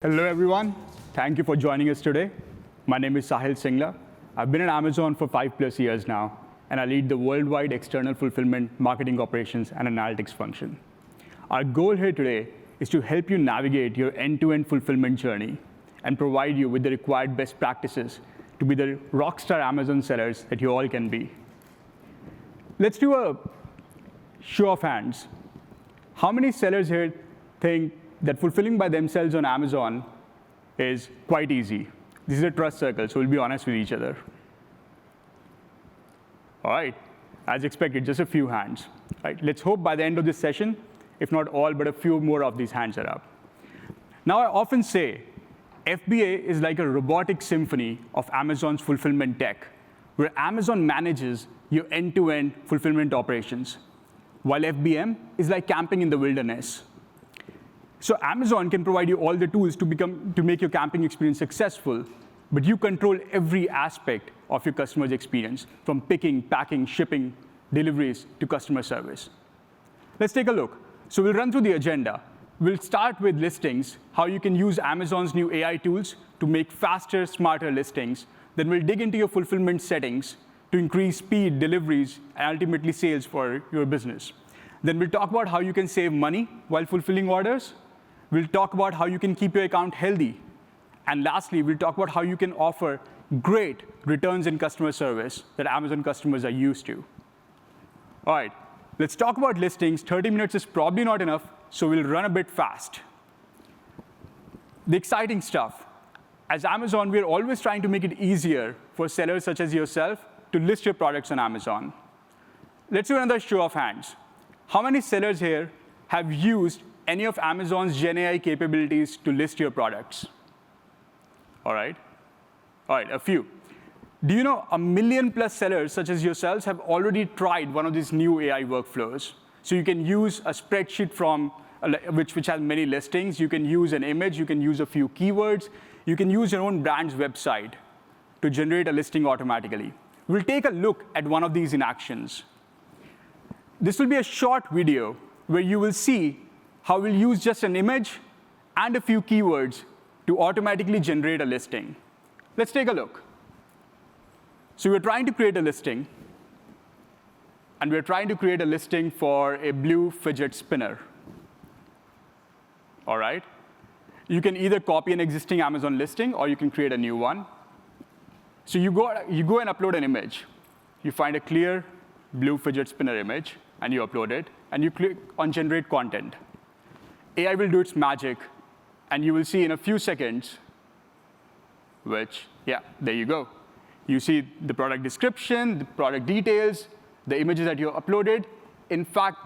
Hello, everyone. Thank you for joining us today. My name is Sahil Singla. I've been at Amazon for 5+ years now, and I lead the worldwide external fulfillment, marketing operations, and analytics function. Our goal here today is to help you navigate your end-to-end fulfillment journey and provide you with the required best practices to be the rockstar Amazon sellers that you all can be. Let's do a show of hands. How many sellers here think that fulfilling by themselves on Amazon is quite easy? This is a trust circle, so we'll be honest with each other. All right, as expected, just a few hands. All right, let's hope by the end of this session, if not all, but a few more of these hands are up. Now, I often say FBA is like a robotic symphony of Amazon's fulfillment tech, where Amazon manages your end-to-end fulfillment operations, while FBM is like camping in the wilderness. So Amazon can provide you all the tools to make your camping experience successful, but you control every aspect of your customer's experience, from picking, packing, shipping, deliveries, to customer service. Let's take a look. So we'll run through the agenda. We'll start with listings, how you can use Amazon's new AI tools to make faster, smarter listings. Then we'll dig into your fulfillment settings to increase speed, deliveries, and ultimately sales for your business. Then we'll talk about how you can save money while fulfilling orders. We'll talk about how you can keep your account healthy. And lastly, we'll talk about how you can offer great returns in customer service that Amazon customers are used to. All right, let's talk about listings. 30 minutes is probably not enough, so we'll run a bit fast. The exciting stuff. As Amazon, we're always trying to make it easier for sellers such as yourself to list your products on Amazon. Let's do another show of hands. How many sellers here have used any of Amazon's GenAI capabilities to list your products? All right, a few. Do you know 1 million+ sellers such as yourselves have already tried one of these new AI workflows? So you can use a spreadsheet from which has many listings. You can use an image. You can use a few keywords. You can use your own brand's website to generate a listing automatically. We'll take a look at one of these in actions. This will be a short video where you will see how we'll use just an image and a few keywords to automatically generate a listing. Let's take a look. So we're trying to create a listing, and we're trying to create a listing for a blue fidget spinner. All right? You can either copy an existing Amazon listing, or you can create a new one. So you go and upload an image. You find a clear blue fidget spinner image, and you upload it, and you click on Generate Content. AI will do its magic, and you will see in a few seconds, there you go. You see the product description, the product details, the images that you uploaded. In fact,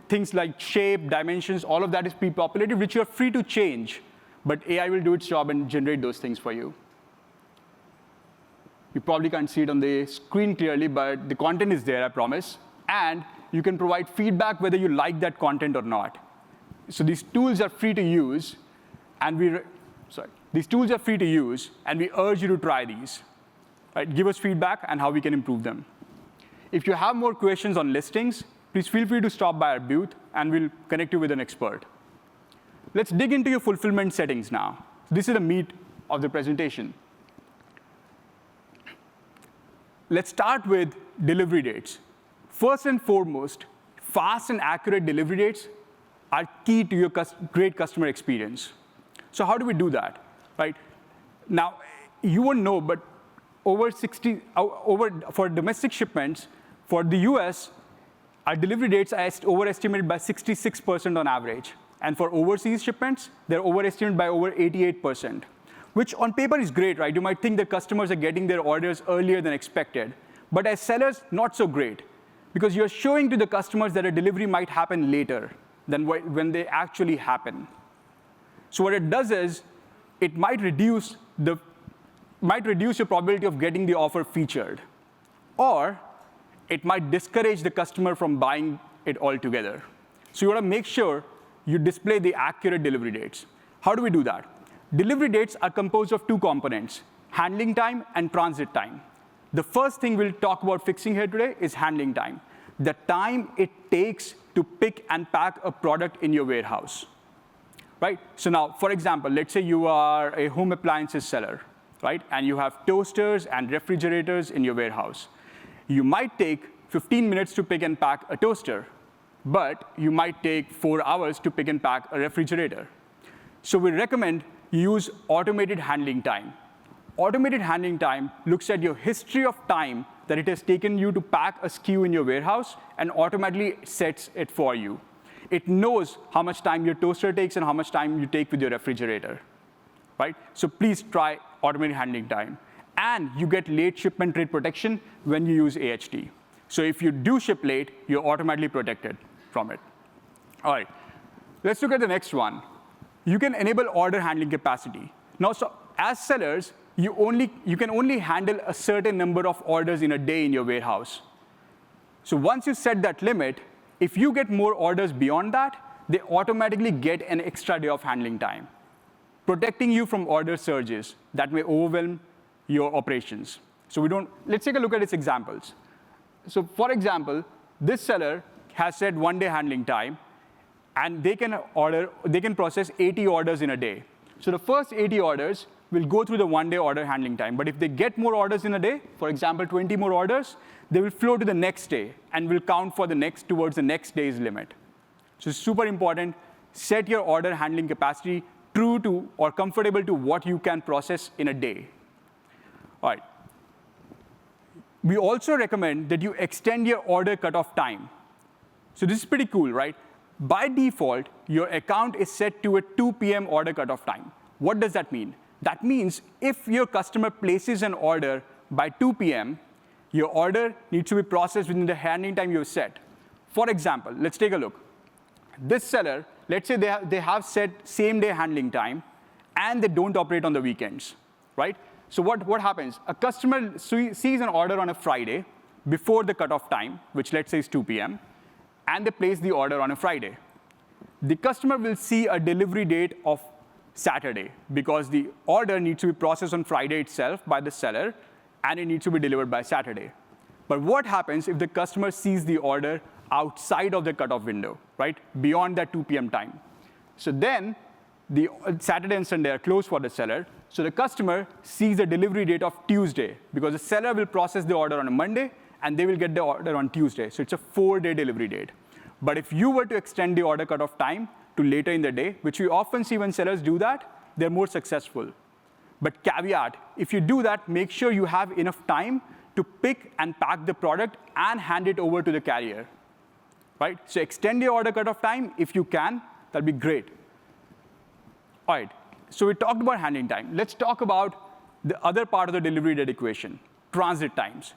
things like shape, dimensions, all of that is pre-populated, which you're free to change. But AI will do its job and generate those things for you. You probably can't see it on the screen clearly, but the content is there, I promise. And you can provide feedback whether you like that content or not. So these tools are free to use, and we urge you to try these. Right? Give us feedback and how we can improve them. If you have more questions on listings, please feel free to stop by our booth, and we'll connect you with an expert. Let's dig into your fulfillment settings now. This is the meat of the presentation. Let's start with delivery dates. First and foremost, fast and accurate delivery dates are key to your great customer experience. So how do we do that? Right? Now, you won't know, but for domestic shipments, for the US, our delivery dates are overestimated by 66% on average. And for overseas shipments, they're overestimated by over 88%, which on paper is great, right? You might think that customers are getting their orders earlier than expected. But as sellers, not so great, because you're showing to the customers that a delivery might happen later than when they actually happen. So what it does is, it might reduce your probability of getting the offer featured, or it might discourage the customer from buying it altogether. So you want to make sure you display the accurate delivery dates. How do we do that? Delivery dates are composed of two components: handling time and transit time. The first thing we'll talk about fixing here today is handling time, the time it takes to pick and pack a product in your warehouse. right? So now, for example, let's say you are a home appliances seller, right? And you have toasters and refrigerators in your warehouse. You might take 15 minutes to pick and pack a toaster, but you might take 4 hours to pick and pack a refrigerator. So we recommend you use automated handling time. Automated handling time looks at your history of time that it has taken you to pack a SKU in your warehouse and automatically sets it for you. It knows how much time your toaster takes and how much time you take with your refrigerator, right? So please try automated handling time. And you get late shipment rate protection when you use AHT. So if you do ship late, you're automatically protected from it. All right, let's look at the next one. You can enable order handling capacity. Now, so as sellers, you can only handle a certain number of orders in a day in your warehouse. So once you set that limit, if you get more orders beyond that, they automatically get an extra day of handling time, protecting you from order surges that may overwhelm your operations. So let's take a look at its examples. So for example, this seller has set 1-day handling time, and they can process 80 orders in a day. So the first 80 orders will go through the 1-day order handling time. But if they get more orders in a day, for example, 20 more orders, they will flow to the next day and will count for towards the next day's limit. So it's super important. Set your order handling capacity true to or comfortable to what you can process in a day. All right. We also recommend that you extend your order cutoff time. So this is pretty cool, right? By default, your account is set to a 2 p.m. order cutoff time. What does that mean? That means if your customer places an order by 2 p.m., your order needs to be processed within the handling time you have set. For example, let's take a look. This seller, let's say they have set same-day handling time, and they don't operate on the weekends, right? So what happens? A customer sees an order on a Friday before the cutoff time, which let's say is 2 p.m., and they place the order on a Friday. The customer will see a delivery date of Saturday because the order needs to be processed on Friday itself by the seller, and it needs to be delivered by Saturday. But what happens if the customer sees the order outside of the cutoff window, right, beyond that 2 p.m. time? So then the Saturday and Sunday are closed for the seller, so the customer sees the delivery date of Tuesday because the seller will process the order on a Monday, and they will get the order on Tuesday. So it's a 4-day delivery date. But if you were to extend the order cutoff time to later in the day, which we often see when sellers do that, they're more successful. But caveat, if you do that, make sure you have enough time to pick and pack the product and hand it over to the carrier, right? So extend your order cutoff time if you can. That'd be great. All right, so we talked about handling time. Let's talk about the other part of the delivery date equation, transit times.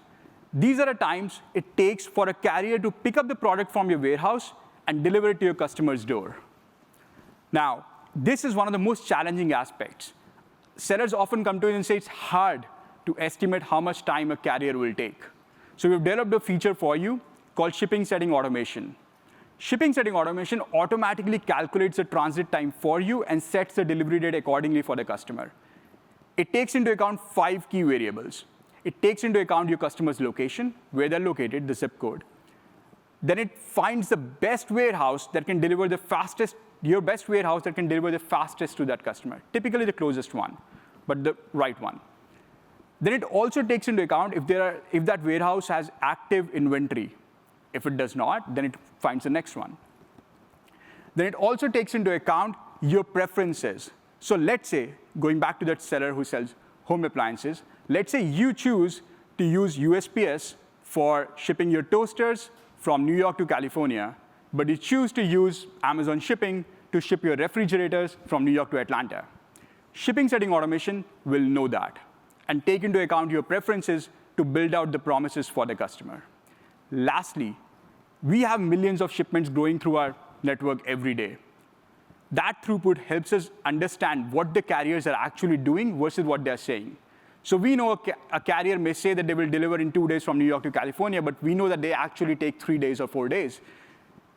These are the times it takes for a carrier to pick up the product from your warehouse and deliver it to your customer's door. Now, this is one of the most challenging aspects. Sellers often come to us and say it's hard to estimate how much time a carrier will take. So we've developed a feature for you called shipping setting automation. Shipping setting automation automatically calculates the transit time for you and sets the delivery date accordingly for the customer. It takes into account 5 key variables. It takes into account your customer's location, where they're located, the zip code. Then it finds the best warehouse that can deliver the fastest, your best warehouse that can deliver the fastest to that customer, typically the closest one, but the right one. Then it also takes into account if that warehouse has active inventory. If it does not, then it finds the next one. Then it also takes into account your preferences. So let's say, going back to that seller who sells home appliances, let's say you choose to use USPS for shipping your toasters from New York to California, but you choose to use Amazon Shipping to ship your refrigerators from New York to Atlanta. Shipping setting automation will know that and take into account your preferences to build out the promises for the customer. Lastly, we have millions of shipments going through our network every day. That throughput helps us understand what the carriers are actually doing versus what they're saying. So we know a carrier may say that they will deliver in 2 days from New York to California, but we know that they actually take 3 days or 4 days.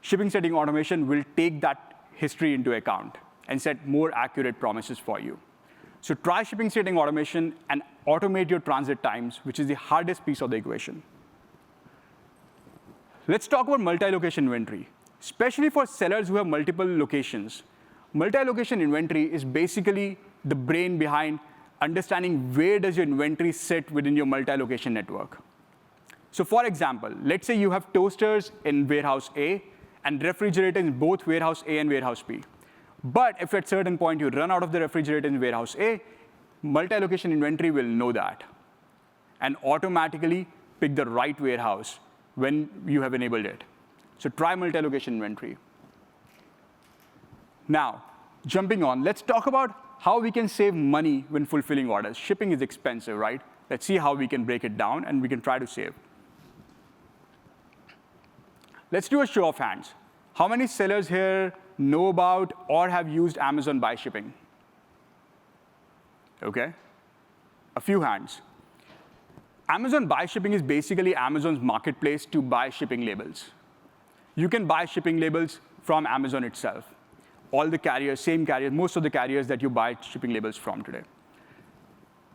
Shipping setting automation will take that history into account and set more accurate promises for you. So try shipping setting automation and automate your transit times, which is the hardest piece of the equation. Let's talk about multi-location inventory. Especially for sellers who have multiple locations, Multi-location inventory is basically the brain behind understanding where does your inventory sit within your multi-location network. So for example, let's say you have toasters in warehouse A and refrigerators in both warehouse A and warehouse B. But if at a certain point you run out of the refrigerator in warehouse A, multi-location inventory will know that and automatically pick the right warehouse when you have enabled it. So try multi-location inventory. Now, jumping on, let's talk about how we can save money when fulfilling orders. Shipping is expensive, right? Let's see how we can break it down, and we can try to save. Let's do a show of hands. How many sellers here know about or have used Amazon Buy Shipping? OK. A few hands. Amazon Buy Shipping is basically Amazon's marketplace to buy shipping labels. You can buy shipping labels from Amazon itself. All the carriers, same carriers, most of the carriers that you buy shipping labels from today.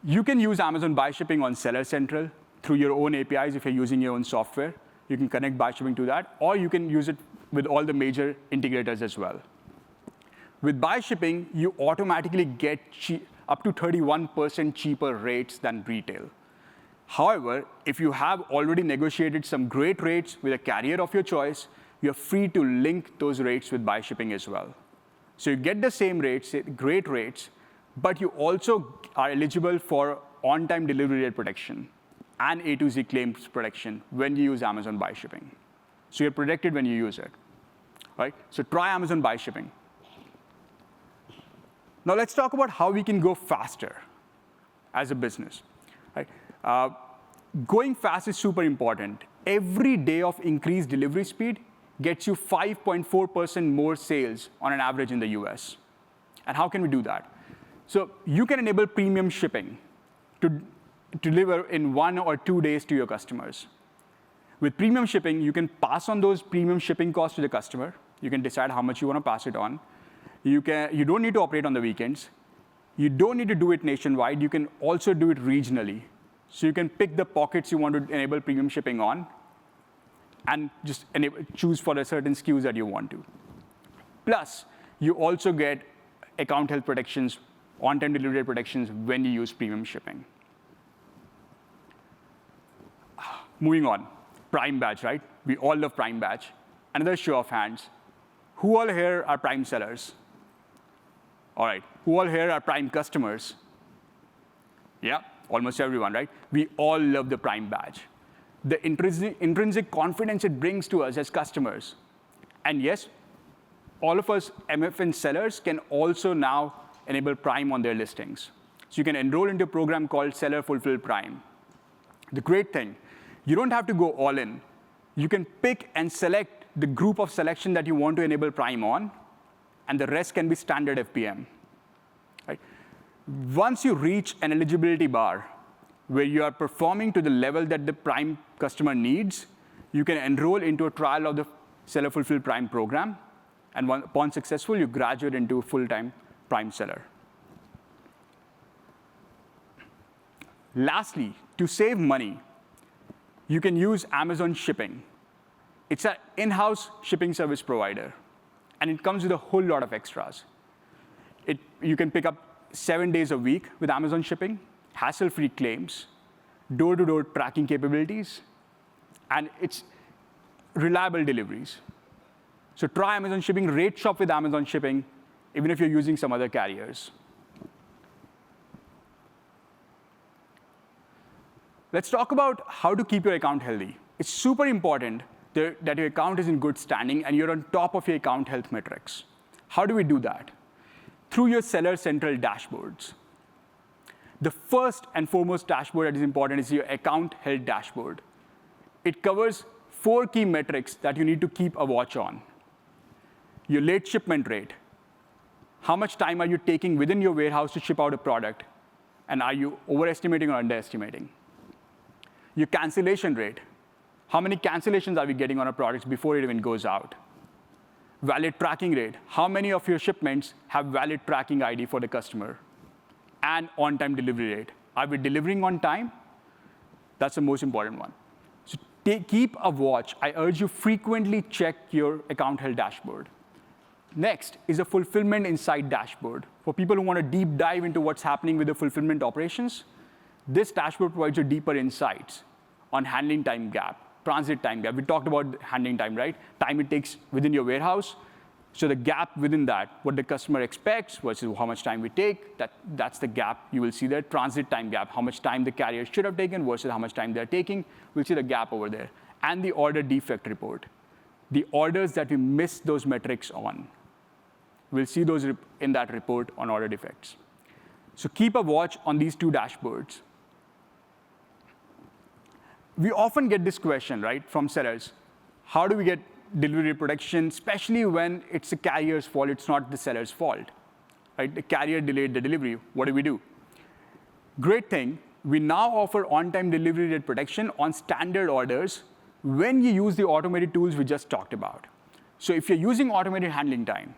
You can use Amazon Buy Shipping on Seller Central through your own APIs if you're using your own software. You can connect Buy Shipping to that, or you can use it with all the major integrators as well. With Buy Shipping, you automatically get up to 31% cheaper rates than retail. However, if you have already negotiated some great rates with a carrier of your choice, you're free to link those rates with Buy Shipping as well. So you get the same rates, great rates, but you also are eligible for on-time delivery rate protection and A to Z claims protection when you use Amazon Buy Shipping. So you're protected when you use it. Right? So try Amazon Buy Shipping. Now let's talk about how we can go faster as a business. Right? Going fast is super important. Every day of increased delivery speed gets you 5.4% more sales on an average in the US. And how can we do that? So you can enable premium shipping to deliver in 1 or 2 days to your customers. With premium shipping, you can pass on those premium shipping costs to the customer. You can decide how much you want to pass it on. You don't need to operate on the weekends. You don't need to do it nationwide. You can also do it regionally. So you can pick the pockets you want to enable premium shipping on and just choose for a certain SKUs that you want to. Plus, you also get account health protections, on-time delivery protections when you use premium shipping. Moving on, Prime Badge, right? We all love Prime Badge. Another show of hands. Who all here are Prime sellers? All right, who all here are Prime customers? Yeah, almost everyone, right? We all love the Prime Badge. The intrinsic confidence it brings to us as customers. And yes, all of us MFN sellers can also now enable Prime on their listings. So you can enroll into a program called Seller Fulfill Prime. The great thing, you don't have to go all in. You can pick and select the group of selection that you want to enable Prime on, and the rest can be standard FPM. Right? Once you reach an eligibility bar, where you are performing to the level that the Prime customer needs, you can enroll into a trial of the Seller Fulfill Prime program. And upon successful, you graduate into a full-time Prime seller. Lastly, to save money, you can use Amazon Shipping. It's an in-house shipping service provider. And it comes with a whole lot of extras. You can pick up 7 days a week with Amazon Shipping, hassle-free claims, door-to-door tracking capabilities, and it's reliable deliveries. So try Amazon Shipping, rate shop with Amazon Shipping, even if you're using some other carriers. Let's talk about how to keep your account healthy. It's super important that your account is in good standing and you're on top of your account health metrics. How do we do that? Through your Seller Central dashboards. The first and foremost dashboard that is important is your account health dashboard. It covers 4 key metrics that you need to keep a watch on. Your late shipment rate. How much time are you taking within your warehouse to ship out a product? And are you overestimating or underestimating? Your cancellation rate. How many cancellations are we getting on our products before it even goes out? Valid tracking rate. How many of your shipments have valid tracking ID for the customer? And on-time delivery rate. Are we delivering on time? That's the most important one. So keep a watch. I urge you frequently check your account health dashboard. Next is a fulfillment insight dashboard. For people who want to deep dive into what's happening with the fulfillment operations, this dashboard provides you deeper insights on handling time gap, transit time gap. We talked about handling time, right? Time it takes within your warehouse. So the gap within that, what the customer expects versus how much time we take, that's the gap you will see there. Transit time gap, how much time the carrier should have taken versus how much time they're taking. We'll see the gap over there. And the order defect report, the orders that we missed those metrics on. We'll see those in that report on order defects. So keep a watch on these two dashboards. We often get this question, right, from sellers. How do we get delivery protection, especially when it's the carrier's fault, it's not the seller's fault, right? The carrier delayed the delivery. What do we do? Great thing. We now offer on-time delivery rate protection on standard orders when you use the automated tools we just talked about. So if you're using automated handling time,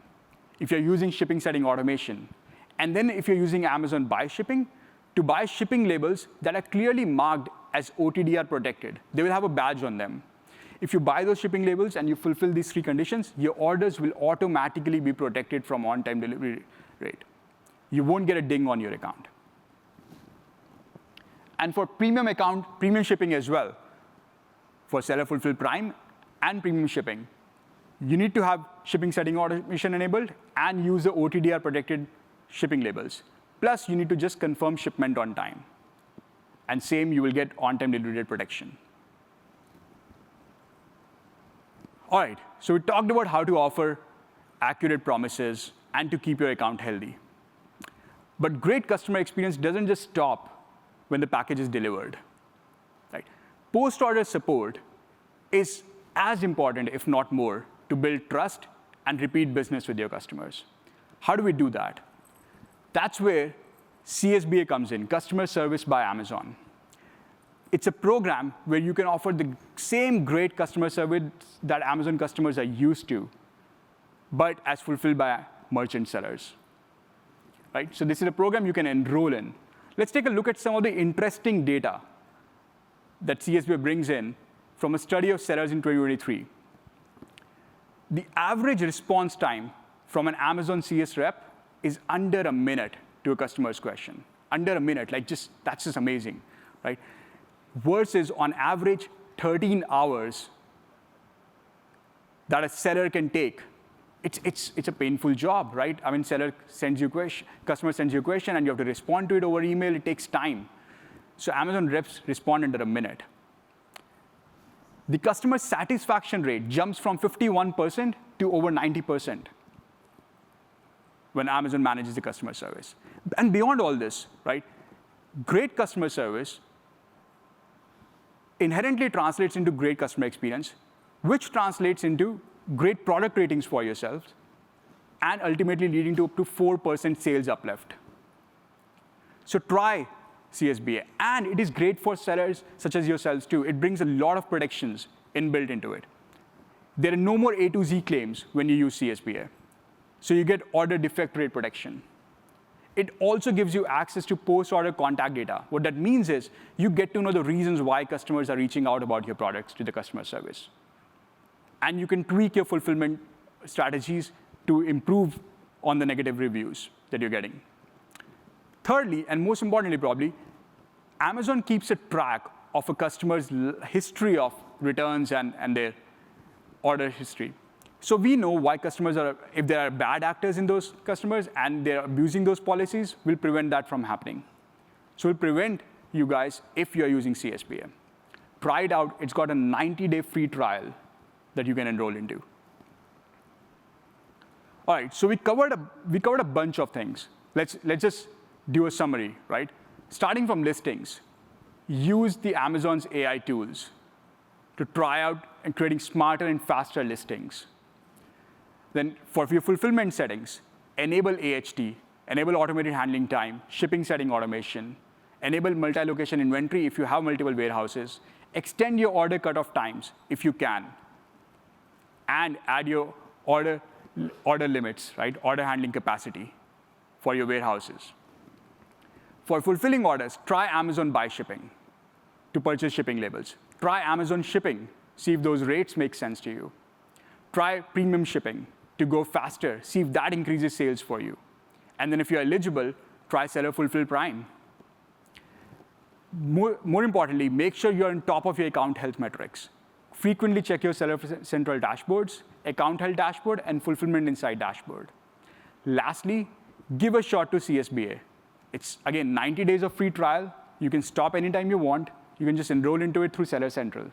if you're using shipping setting automation, and then if you're using Amazon Buy Shipping, to buy shipping labels that are clearly marked as OTDR protected. They will have a badge on them. If you buy those shipping labels and you fulfill these three conditions, your orders will automatically be protected from on-time delivery rate. You won't get a ding on your account. And for premium shipping as well, for Seller Fulfill Prime and premium shipping, you need to have shipping setting automation enabled and use the OTDR protected shipping labels. Plus, you need to just confirm shipment on time. And same, you will get on-time delivery rate protection. All right, so we talked about how to offer accurate promises and to keep your account healthy. But great customer experience doesn't just stop when the package is delivered. Right? Post-order support is as important, if not more, to build trust and repeat business with your customers. How do we do that? That's where CSBA comes in, Customer Service by Amazon. It's a program where you can offer the same great customer service that Amazon customers are used to, but as fulfilled by merchant sellers. Right? So this is a program you can enroll in. Let's take a look at some of the interesting data that CSBA brings in from a study of sellers in 2023. The average response time from an Amazon CS rep is under a minute to a customer's question. Under a minute, that's just amazing, right? Versus on average 13 hours that a seller can take. It's a painful job, right? I mean, seller sends you a question, customer sends you a question, and you have to respond to it over email. It takes time. So Amazon reps respond under a minute. The customer satisfaction rate jumps from 51% to over 90% when Amazon manages the customer service. And beyond all this, right, great customer service inherently translates into great customer experience, which translates into great product ratings for yourselves, and ultimately leading to up to 4% sales uplift. So try CSBA. And it is great for sellers such as yourselves, too. It brings a lot of protections inbuilt into it. There are no more A to Z claims when you use CSBA. So you get order defect rate protection. It also gives you access to post-order contact data. What that means is you get to know the reasons why customers are reaching out about your products to the customer service. And you can tweak your fulfillment strategies to improve on the negative reviews that you're getting. Thirdly, and most importantly probably, Amazon keeps a track of a customer's history of returns and their order history. So we know why customers are, if there are bad actors in those customers and they're abusing those policies, we'll prevent that from happening. So we'll prevent you guys if you're using CSBA. Try it out. It's got a 90-day free trial that you can enroll into. All right, so we covered a bunch of things. Let's just do a summary, right? Starting from listings, use the Amazon's AI tools to try out and creating smarter and faster listings. Then for your fulfillment settings, enable AHT, enable automated handling time, shipping setting automation, enable multi-location inventory if you have multiple warehouses, extend your order cutoff times if you can, and add your order limits, right? Order handling capacity for your warehouses. For fulfilling orders, try Amazon Buy Shipping to purchase shipping labels. Try Amazon Shipping, see if those rates make sense to you. Try premium shipping. to go faster. See if that increases sales for you. And then if you're eligible, try Seller Fulfill Prime. More importantly, make sure you're on top of your account health metrics. Frequently check your Seller Central dashboards, account health dashboard, and Fulfillment Insight dashboard. Lastly, give a shot to CSBA. It's, again, 90 days of free trial. You can stop anytime you want. You can just enroll into it through Seller Central.